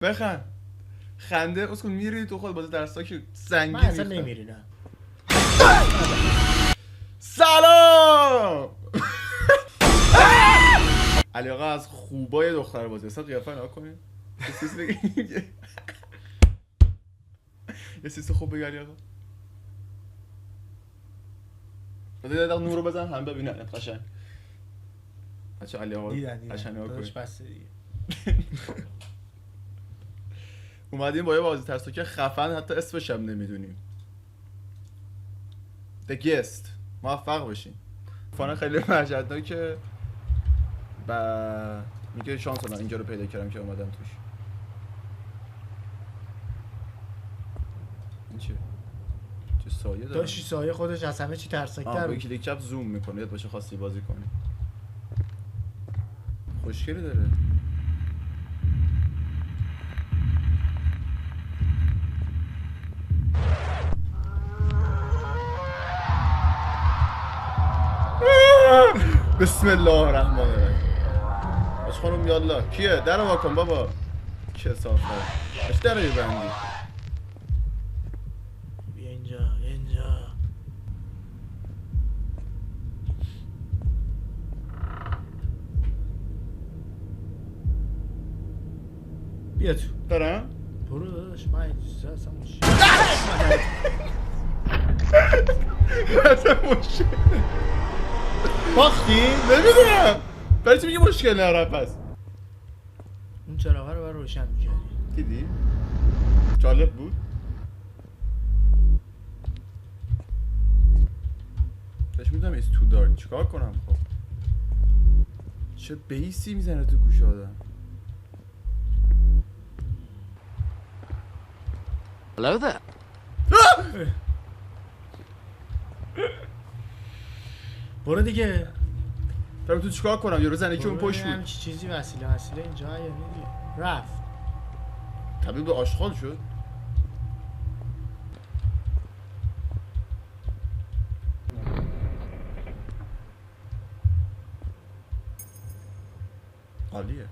بخند خنده اسکن میری تو خود بازی درستا که زنگی من اصلا نمیرینم. سلام علی آقا از خوبای دختر بازی اصلا قیافه نها کنیم یه سیز بگیم یه سیز خوب بگی علی آقا بذار یه دقیقه نور رو بزن هم ببینن قشنگ بچه علی آقا قشنگ نها کنیم بسته دیگه. اومدیم با یه بازی ترسو که خفن حتی اسمش هم نمیدونیم The Guest موفق باشین فانه خیلی وحشتناکه و میگه شانس آدم اینجا رو پیدا کردم که اومدم توش این چه سایه داره داشتی سایه خودش از همه چی ترسناک‌تر با بود. کلیک چپ زوم میکنه یاد باشه خواستی بازی کنی خوشگلی داره بسم الله الرحمن الرحیم باش خانم یالله کیه؟ در رو واکن بابا که صافه اش در رو بندی بیا اینجا بیا تو دارم؟ برو داداش من اجازه اصلا مشکل اصلا مشکل باختی؟ نمیدونم برای چی میگه مشکل نره پس اون چراغه رو بر روشن میکردی دیدی؟ جالب بود بهش میدونم ایز تو دارک چیکار کنم خب چه بیسی میزنه تو گوش آدم Hello there. برو دیگه برم تو چیکار کنم یارو زنه که اون پشت بود چیزی وسیله اینجا یا دیگه رفت تبدیل به آشغال شد عالیه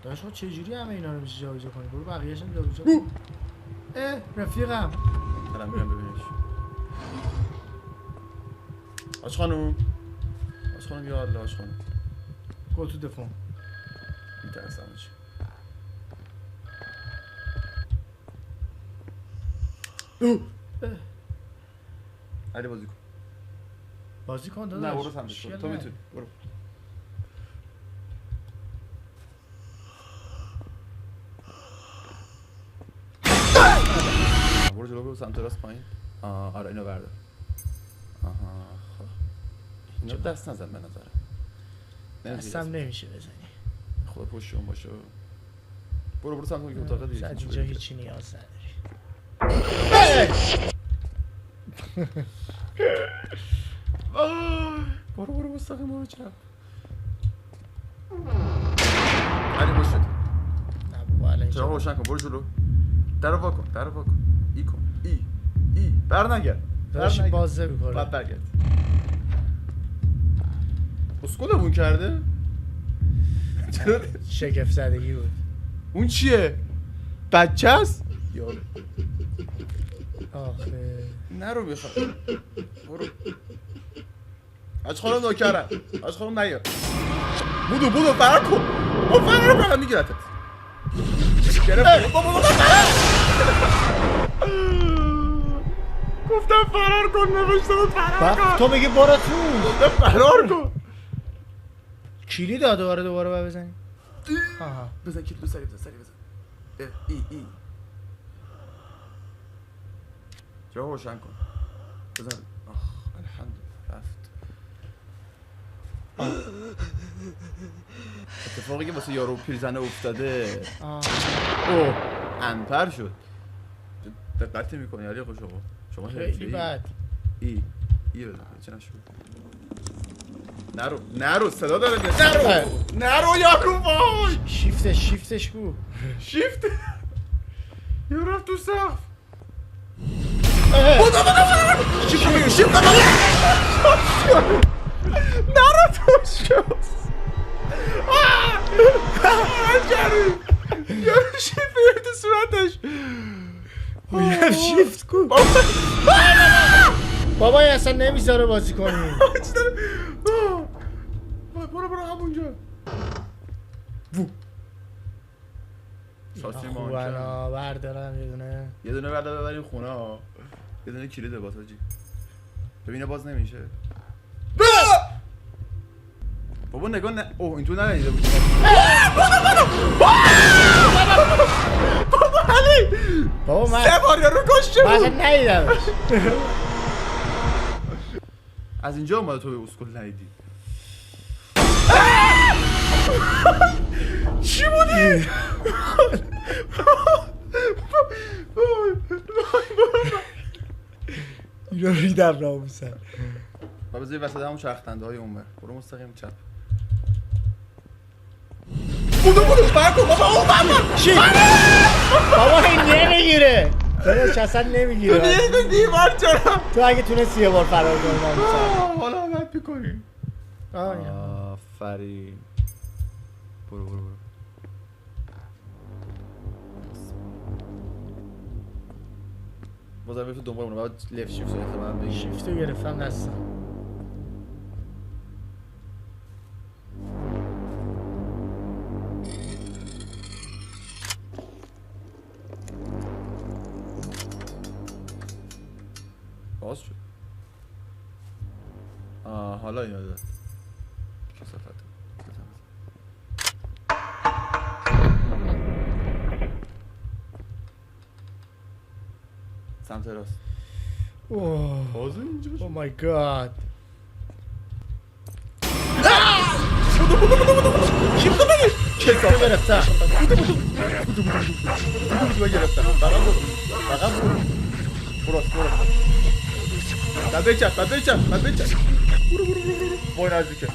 داشت خود چجوری همه اینا رو میشه جابجا کنی برو بقیه‌اش هم جابجا کن رفیقم دارم میرم ببینش آش خانوم یا الله آش خانوم گو تو دفون میترسم چی علی بازی کن داداش نه برو سمتش برو تو میتونی برو برو جلو برو سمت راست پایین آره اینو بردار آها خب اینو دست نزن به نظرم دستم نمیشه بزنی خدا پشتون باشه برو سمت اون اتاق دیگه اینجا هیچی نیاز نداری برو مستقیم برو چپ علی باشه نه بابا الان چرا روشن کن برو جلو در رو واکن ای کن ای بر نگرد داشت بازه میکنه بعد برگرد اسکولمون کرده چرا شگفت زدگی بود اون چیه بچه است آخه نرو بخواه برو آج خانم نوکرم آج خانم نیا بودو فرار کن او فرار کنم میگیرتت گرفت گفتم فرار کن نوشته بود فرار کن تو میگی برو تو گفتم فرار کن کلید دوباره بزنی آها بزن کلید سری بزن ای جا روشن کن بزن الحمدلله رفت اتفاقی که واسه یارو پیرزنه افتاده اوه انپر شد دقت میکنی علی آقا شما خیلی بد ای بزن چه نشد نرو صدا داره میاد نرو یاکوب وای شیفتش کو شیفت یه رفت تو سقف شیفت نرو توش شد کریم یارو شیفت میره تو صورتش. میگم شیفت کن بابا این اصلا نمیذاره بازی کنی. برو همونجا. ساسی خوبنا بردارم یه دونه بردار ببریم خونه ها. یه دونه کلید باساجی. ببینه باز نمیشه. بابا نگاه نه. اوه این تو ندیده بود. بابا علی بابا من 3 بار یارو کشته من بود. اصلا ندیدمش. از اینجا اومده تو به اسکول ندیدی. چی بودی؟ اینو ریدم ناموسن. بابا بذاری وسط همون چرخنده های اون بر. برو مستقیم چپ. بودو برکن بابا اون بابا چی؟ بابا این نمیگیره. داداش اصلا نمیگیره. نیده دیوار چرا؟ تو اگه تونستی یه بار فرار کنی ناموسن. حالا عمل میکنی. آفرین. برو بازم بیفت دنبال اونه باید لفت شیفت رو احتمالا بگیری. شیفتو گرفتم دستم. باز شد. حالا اینو داد. کسافت. سمت راست. اوه باز اینجا او مای گاد. شیفتو بگیر. شیفتو گرفتم. بودو گرفتم. فقط برو. برو. بعد بچم. برو. بای نزدیکه.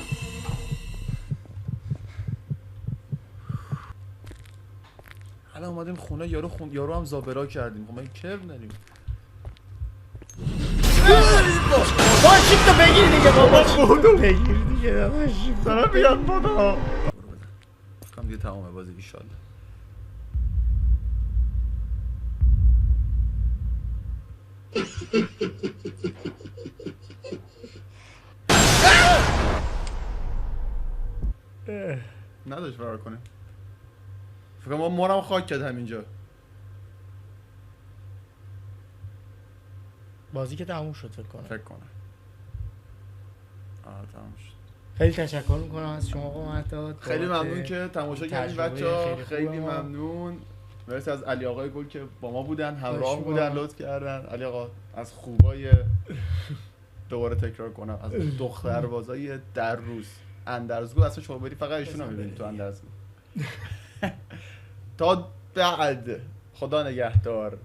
حالا اومدیم خونه یارو هم زابرا کردیم. خب ما این کرم داریم. با شیفتو بگیر دیگه بابا. شیفتو بگیر دیگه داداش. دارم بیاد بادا. فکرم دیگه تمامه بازی ایشالله. نداشت فرار کنه. فکر کنم مارم خاک کرد همینجا. بازی که تموم شد فکر کنم. فکر کنم. تموم شد. خیلی تشکر میکنم از شما آقا مهداد. خیلی ممنون که تماشا کردین بچه‌ها. خیلی خوبه. ممنون. مرسی از علی آقای گل که با ما بودن، همراه شما. بودن، لطف کردن. علی آقا از خوبای دوباره تکرار کنم از دختربازای در روز اندرزگو اصلا شما بری فقط ایشون رو می‌بینید تو اندرزگو. تا بعد خدا نگهدار.